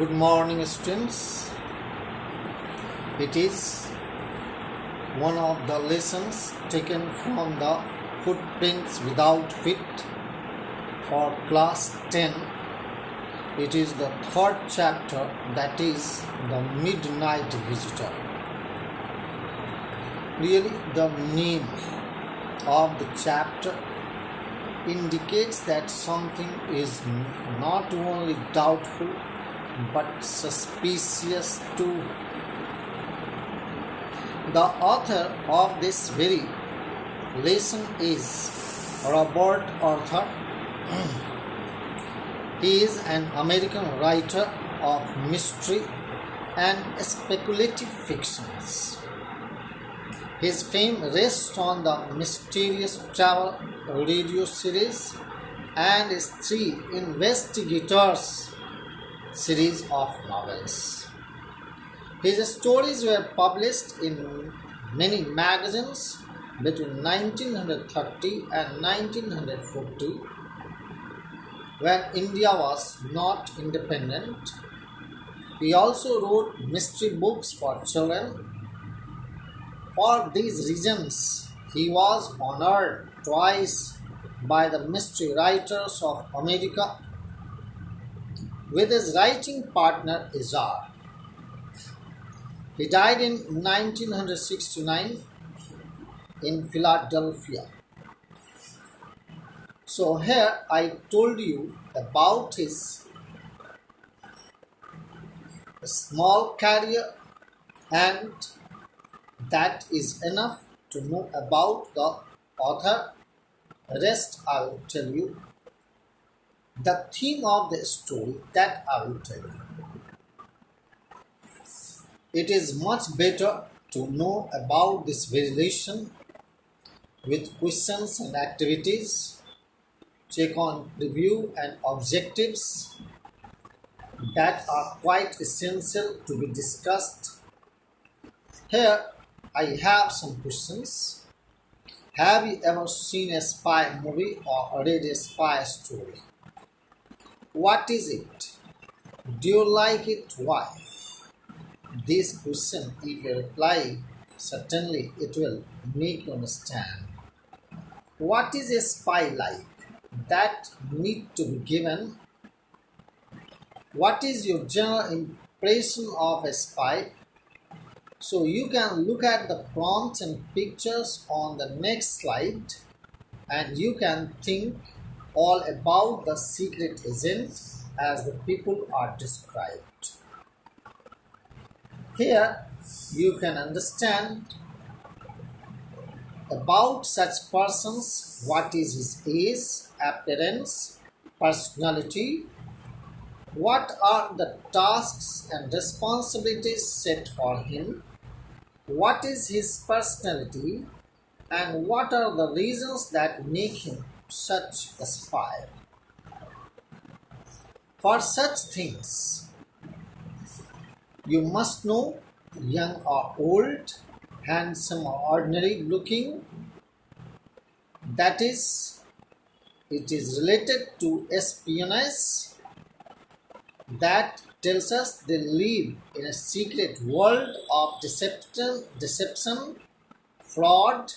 Good morning, students. It is one of the lessons taken from the Footprints Without Feet for class 10. It is the third chapter, that is the Midnight Visitor. Really, the name of the chapter indicates that something is not only doubtful but suspicious too. The author of this very lesson is Robert Arthur. He is an American writer of mystery and speculative fictions. His fame rests on the mysterious travel radio series and his three investigators series of novels. His stories were published in many magazines between 1930 and 1940 when India was not independent. He also wrote mystery books for children. For these reasons, he was honored twice by the Mystery Writers of America with his writing partner Izar. He died in 1969 in Philadelphia. So here I told you about his small career, and that is enough to know about the author. Rest I will tell you. The theme of the story that I will tell you. It is much better to know about this very lesson with questions and activities. Check on preview and objectives that are quite essential to be discussed. Here I have some questions. Have you ever seen a spy movie or read a spy story? What is it? Do you like it? Why? This question, if you reply, certainly it will make you understand. What is a spy like? That need to be given. What is your general impression of a spy? So you can look at the prompts and pictures on the next slide, and you can think all about the secret agent as the people are described. Here you can understand about such persons, what is his age, appearance, personality, what are the tasks and responsibilities set for him, what is his personality, and what are the reasons that make him such a spy. For such things, you must know young or old, handsome or ordinary looking. That is, it is related to espionage. That tells us they live in a secret world of deception, fraud,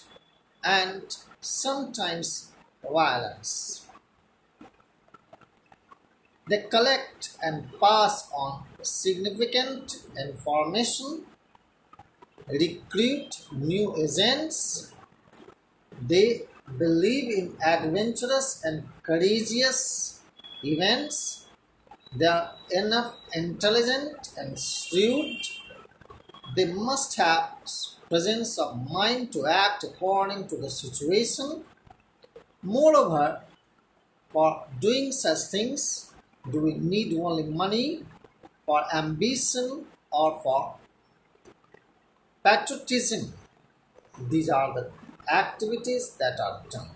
and sometimes violence. They collect and pass on significant information, recruit new agents. They believe in adventurous and courageous events. They are enough intelligent and shrewd. They must have presence of mind to act according to the situation. Moreover, for doing such things, do we need only money, for ambition, or for patriotism? These are the activities that are done.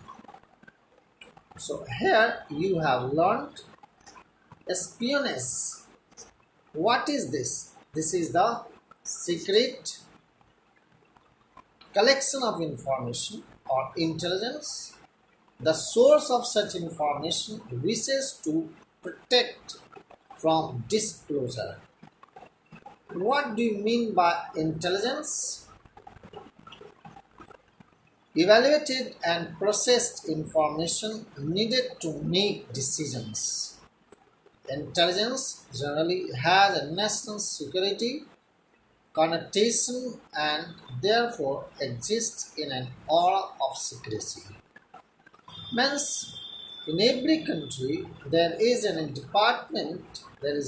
So here you have learned espionage. What is this? This is the secret collection of information or intelligence. The source of such information wishes to protect from disclosure. What do you mean by intelligence? Evaluated and processed information needed to make decisions. Intelligence generally has a national security connotation and therefore exists in an aura of secrecy. Means in every country there is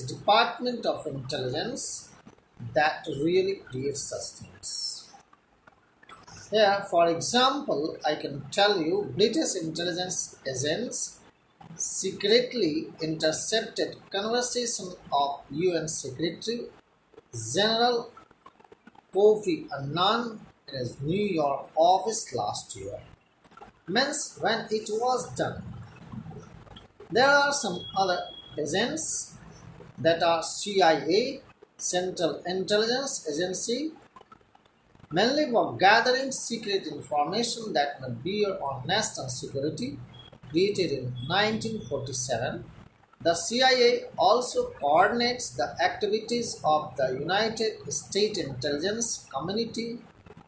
Department of Intelligence that really creates such things. Here, for example, I can tell you British intelligence agents secretly intercepted conversation of UN Secretary General Kofi Annan in his New York office last year. Means when it was done. There are some other agents that are CIA, Central Intelligence Agency, mainly for gathering secret information that may bear on national security, created in 1947. The CIA also coordinates the activities of the United States Intelligence Community,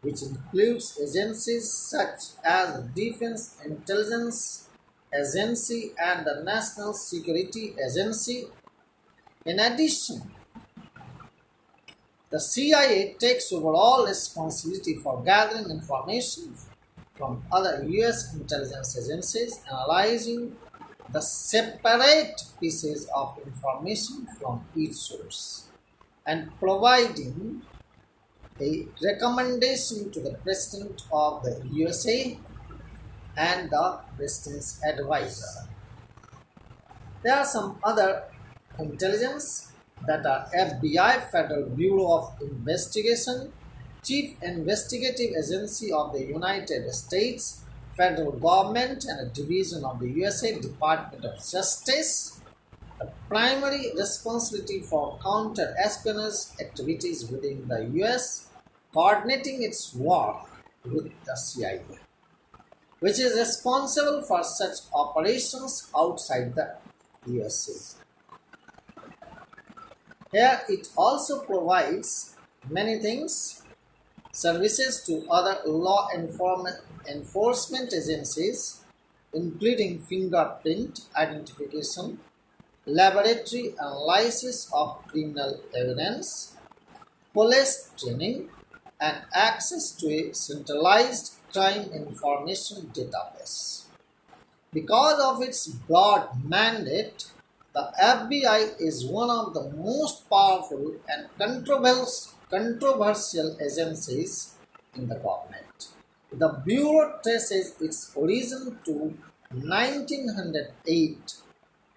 which includes agencies such as the Defense Intelligence Agency and the National Security Agency. In addition, the CIA takes overall responsibility for gathering information from other US intelligence agencies, analyzing the separate pieces of information from each source, and providing a recommendation to the President of the USA and the President's advisor. There are some other intelligence that are FBI, Federal Bureau of Investigation, Chief Investigative Agency of the United States, Federal Government and a division of the USA Department of Justice. The primary responsibility for counter-espionage activities within the US, coordinating its work with the CIA, which is responsible for such operations outside the USA. Here it also provides many things, services to other law enforcement agencies, including fingerprint identification, laboratory analysis of criminal evidence, police training, and access to a centralized crime information database. Because of its broad mandate, the FBI is one of the most powerful and controversial agencies in the government. The Bureau traces its origin to 1908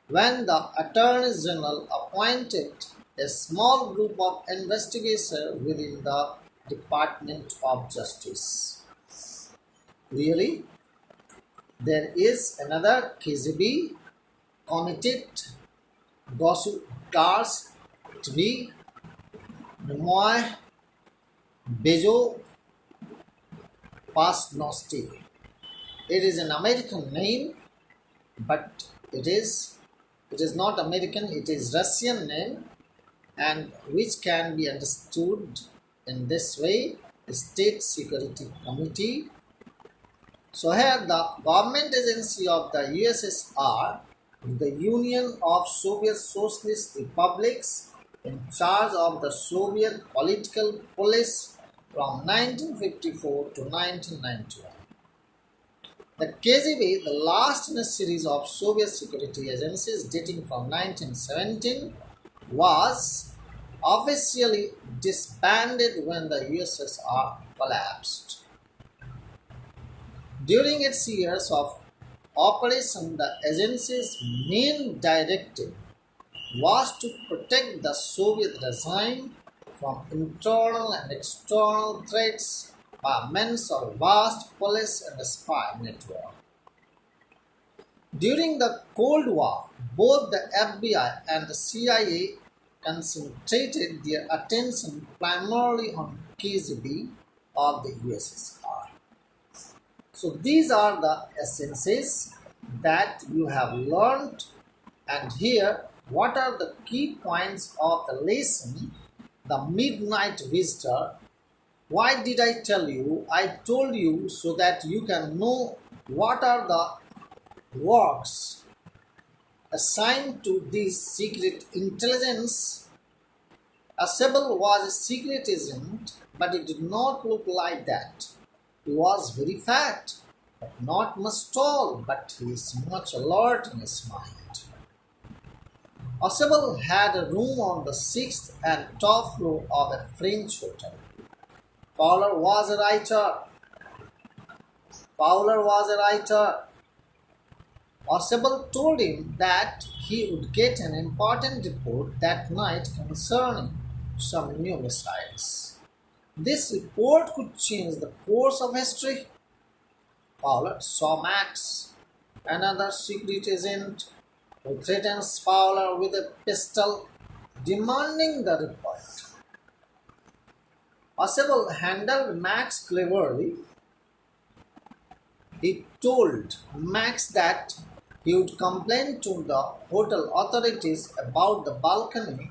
when the Attorney General appointed a small group of investigators within the Department of Justice. Really? There is another KGB, Committed Gosudars Tv Nemoy Bejo Pasnosti. It is an American name, but it is not American, it is Russian name, and which can be understood in this way: State Security Committee. So here the government agency of the USSR, the Union of Soviet Socialist Republics, in charge of the Soviet political police from 1954 to 1991. The KGB, the last in a series of Soviet security agencies dating from 1917, was officially disbanded when the USSR collapsed. During its years of operation, the agency's main directive was to protect the Soviet regime from internal and external threats by means of a vast police and spy network. During the Cold War, both the FBI and the CIA concentrated their attention primarily on KGB of the USSR. So these are the essences that you have learned, and here What are the key points of the lesson? The Midnight Visitor. Why did I tell you? I told you so that you can know what are the works assigned to this secret intelligence. Asable was a secret agent, but it did not look like that. He was very fat, but not much tall, but he is much alert in his mind. Asable had a room on the sixth and top floor of a French hotel. Fowler was a writer. Fowler was a writer. Osable told him that he would get an important report that night concerning some new missiles. This report could change the course of history. Fowler saw Max, another secret agent, who threatens Fowler with a pistol, demanding the report. Osable handled Max cleverly. He told Max that he would complain to the hotel authorities about the balcony,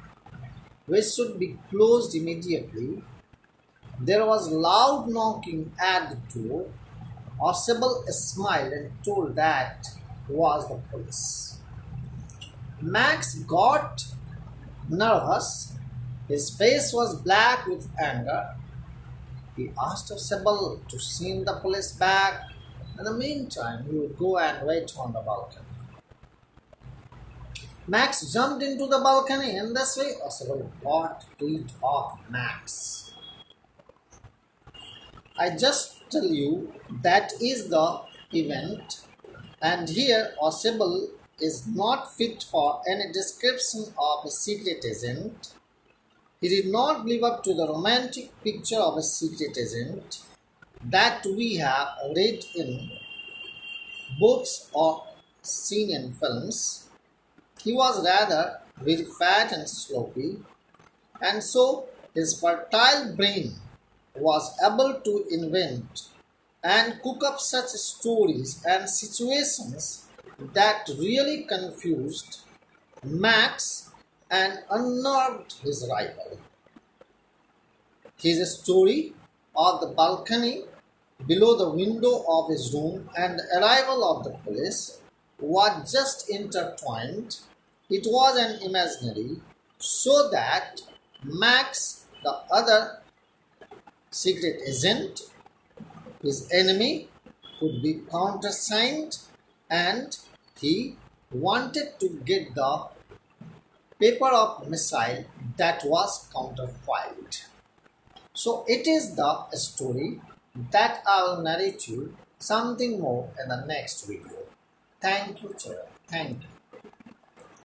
which should be closed immediately. There was loud knocking at the door. Osable smiled and told that it was the police. Max got nervous. His face was black with anger. He asked Osable to send the police back. In the meantime, he would go and wait on the balcony. Max jumped into the balcony, and this way Osable got rid of Max. I just tell you that is the event, and here Osable is not fit for any description of a secret agent. He did not live up to the romantic picture of a secret agent that we have read in books or seen in films. He was rather very fat and sloppy, and so his fertile brain was able to invent and cook up such stories and situations that really confused Max and unnerved his rival. His story of the balcony below the window of his room and the arrival of the police was just intertwined. It was an imaginary, so that Max, the other secret agent, his enemy, could be countersigned, and he wanted to get the paper of missile that was counterfeit. So it is the story that I will narrate you something more in the next video. Thank you, children. Thank you.